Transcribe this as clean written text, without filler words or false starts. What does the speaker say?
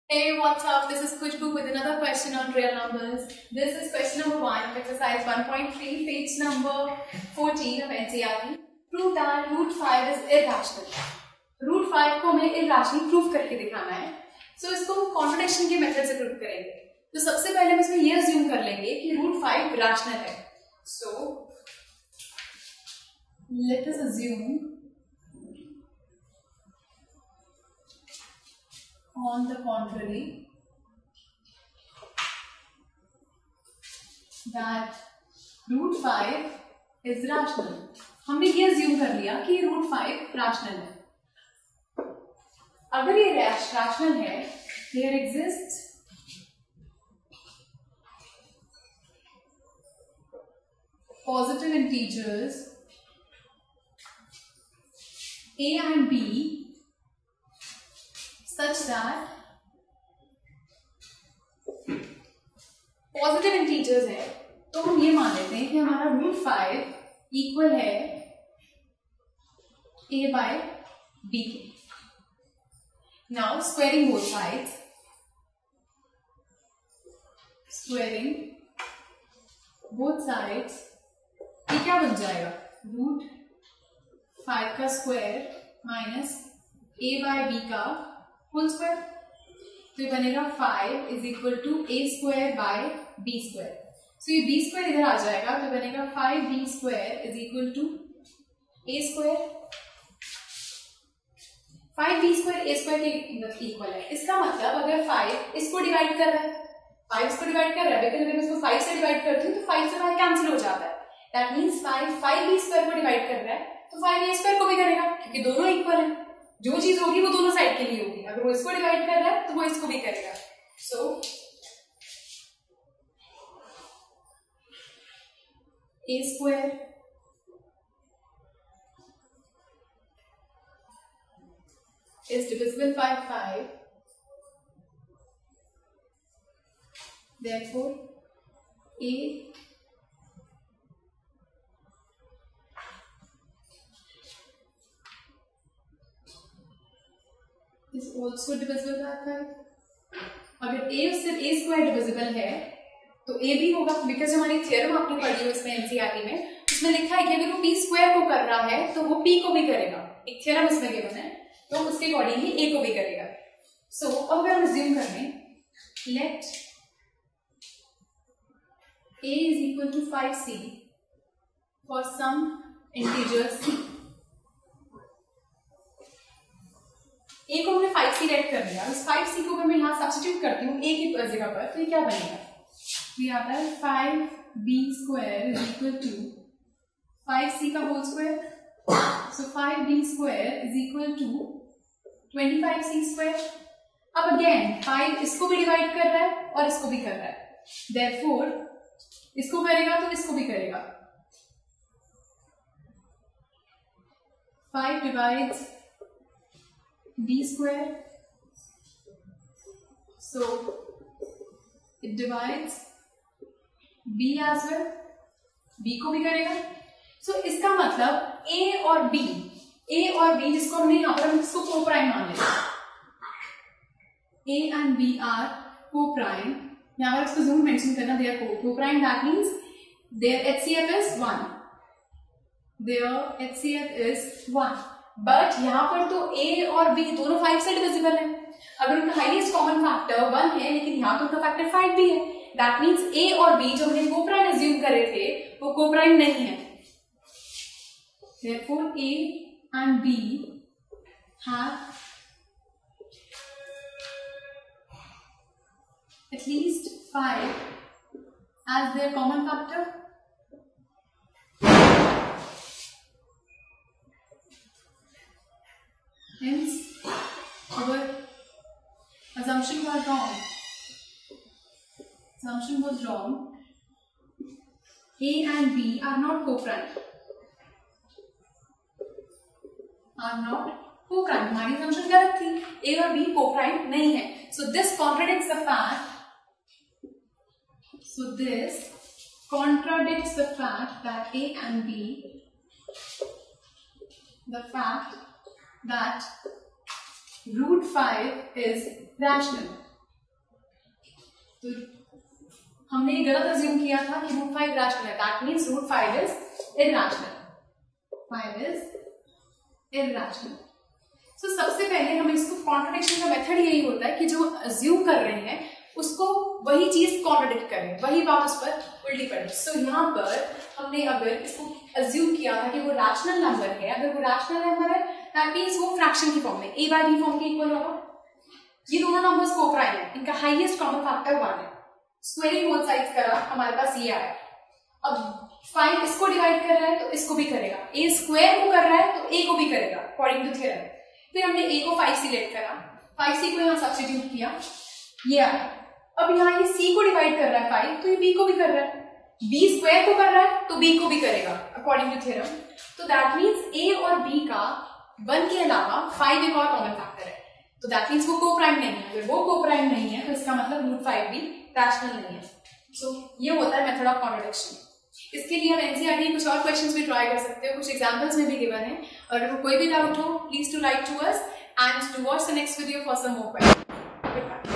Hey, what's up? This is Kushbu with another question on real numbers. This is question number 1 of exercise 1.3, page number 14 of NCERT. Prove that root 5 is irrational. Root 5 को हमें irrational proof करके दिखाना है. So इसको हम contradiction के method से prove करेंगे. तो सबसे पहले हम इसमें ये assume कर लेंगे कि root 5 rational है. So let us assume on the contrary that root 5 is rational. हमने ये assume कर लिया कि root 5 rational है. अगर ये rational है, there exists positive integers a and b such that positive integers है, तो हम ये मान लेते हैं कि हमारा रूट 5 इक्वल है a बाय b के. Now squaring both sides, squaring both sides, ये क्या बन जाएगा? रूट 5 का square minus a by b का होल स्क्वायर. तो ये बनेगा 5 is equal to a square by b square. So ये b स्क्वायर इधर आ जाएगा, तो बनेगा 5b square is equal to a square. 5b square a square के इक्वल है. इसका मतलब अगर 5 इसको डिवाइड कर रहा है, 5 इसको डिवाइड कर रहा है, लेकिन अगर मैं इसको 5 से डिवाइड करती हूँ तो 5 से 5 कैंसिल हो जाता है. दैट मीन्स 5b स्क्वायर को डिवाइड कर रहा है तो 5a स्क्वायर को भी करेगा, क्योंकि दोनों इक्वल है. जो चीज होगी वो दोनों साइड के लिए होगी. अगर वो इसको डिवाइड कर रहा है तो वो इसको भी करेगा. सो a square is divisible by 5. Therefore, a is also divisible by 5. अगर a से a स्क्वायर डिविजिबल है तो a भी होगा, बिकॉज हमारी थ्योरम आपने पढ़ी है उसमें एनसीईआरटी में, उसमें लिखा है कि अगर वो p स्क्वायर को कर रहा है तो वो p को भी करेगा. एक थ्योरम इसमें गिवन है, तो उसके अकॉर्डिंग ही a को भी करेगा. सो अब अगर हम अज्यूम कर लें, late a is equal to 5c for some integer c. a को हमने 5c रेट कर लिया. इस 5c को अगर मैं यहाँ सब्स्टिट्यूट करती हूँ a की जगह पर, तो ये क्या बनेगा? ये आता है 5b square is equal to 5c का whole square. So 5b square is equal to 25c square. अब अगेन 5 इसको भी डिवाइड कर रहा है और इसको भी कर रहा है, देयरफॉर इसको करेगा तो इसको भी करेगा. 5 divides b square, so it divides b as well, b को भी करेगा. so इसका मतलब a और b जिसको हमने यहाँ पर इसको को प्राइम मान लेंगे, a and b are को प्राइम. यहाँ पर इसको जरूर मेंशन करना, they are को prime. That means their HCF is 1, their HCF is 1. But यहाँ पर तो a और b दोनों 5 से डिविजिबल है. अगर उनका हाईएस्ट कॉमन फैक्टर 1 है, लेकिन यहाँ पर उनका फैक्टर 5 भी है. दैट मीन्स a और b जो हमने कोप्राइम अज्यूम करे थे वो कोप्राइम नहीं है. Therefore a and b have at least 5 as their common factor. Hence, our assumption was wrong. Assumption was wrong. A and B are not co-prime. Are not co-prime. हमारी assumption गलत थी. A और B co-prime नहीं है. So this contradicts the fact. So this contradicts the fact that A and B, the fact that root 5 is rational. तो हमने गलत assume किया था कि रूट 5 रैशनल है, that means root 5 is irrational, 5 is irrational. So सबसे पहले हम इसको, कॉन्ट्रडिक्शन का मेथड यही होता है कि जो अज्यूम कर रहे हैं उसको वही चीज कॉन्ट्रडिक्ट करें, वही बात उस पर उल्टी पड़े। सो यहाँ पर हमने अगर इसको अज्यूम किया था कि वो रैशनल नंबर है, अगर वो रैशनल नंबर है दैट मीन्स वो फ्रैक्शन की फॉर्म में a बाय b फॉर्म के इक्वल होगा। ये दोनों नंबर्स को-प्राइम है, इनका हाईएस्ट कॉमन फैक्टर 1 है, स्क्वायरिंग बोथ साइड्स करा हमारे पास ये आया। अब 5 इसको डिवाइड कर रहा है तो इसको भी करेगा, a स्क्वायर को कर रहा है तो a को भी करेगा अकॉर्डिंग टू थ्योरम। फिर हमने a को 5 सिलेक्ट करा, 5c को यहाँ सब्स्टिट्यूट किया, ये आया। अब यहाँ ये c को डिवाइड कर रहा है 5 तो ये b को भी कर रहा है, b स्क्वायर को कर रहा है तो b को भी करेगा अकॉर्डिंग टू थ्योरम। तो दैट मीन्स a और b का 1 के अलावा 5 एक और कॉमन फैक्टर है, तो दैट मीन्स वो को-प्राइम नहीं है। अगर वो को-प्राइम नहीं है तो इसका मतलब रूट 5 भी रैशनल नहीं है। सो ये होता है मेथड ऑफ कॉन्ट्रडिक्शन। इसके लिए हम एनसीईआरटी कुछ और क्वेश्चंस भी ट्राई कर सकते हो, कुछ एग्जांपल्स में भी गिवन है। और अगर कोई भी डाउट हो please to write to us and to watch the next video for some more question.